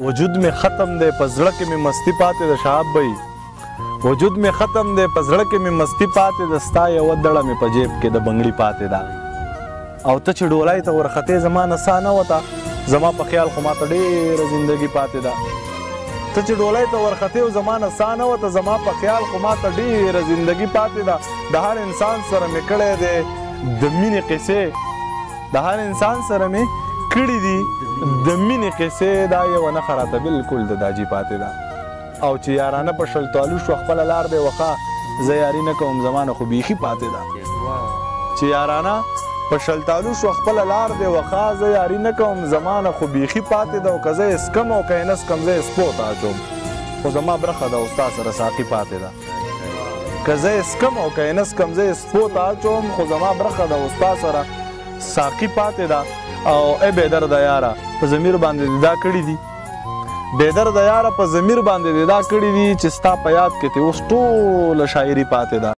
वजूद में ख़त्म दे पज़ड़ के में मस्ती पाते द शहाब भाई वजूद में ख़त्म दे पज़ड़ के में मस्ती पाते द स्ता यव दड़ा में पजेब के द बंगड़ी पाते दा او ته چې ډولای ته ورخته زما نسا نه وتا زما په خیال خو ما ته ډېره زندگی پاتې ده ته چې ډولای ته ورخته زما نسا نه وتا زما په خیال خو ما ته ډېره زندگی پاتې ده د هر انسان سره مې کړی دی د مینې قصې د هر انسان سره مې کړي دي د مینې قصې دا یوه نښه راته بلکل د داجي پاتې ده او چې یارانه په شلتالو شو خپله لار دی وخا زه یاري نه کوم زما نه خو بیخي پاتې ده چې یارانه په شلتالو شو خپله لار دی وخا زه یاري نه کوم زما نه خو بیخي پاتې ده او که زه اسکم او که یې نسکم زه یې سپو ته اچوم خو زما برخه ده او ستا سره ساقي پاتې ده که زه اسکم او که یې نسکم زه یې سپو ته اچوم خو زما برخه ده او ستا سره ساقي پاتې ده او ای بېدرده یاره په ضمیر باندې دې دا کړي دي بېدرده یاره په ضمیر باندې دې دا کړي دي چې ستا په یاد کې تې اوس ټوله شاعري پاتې ده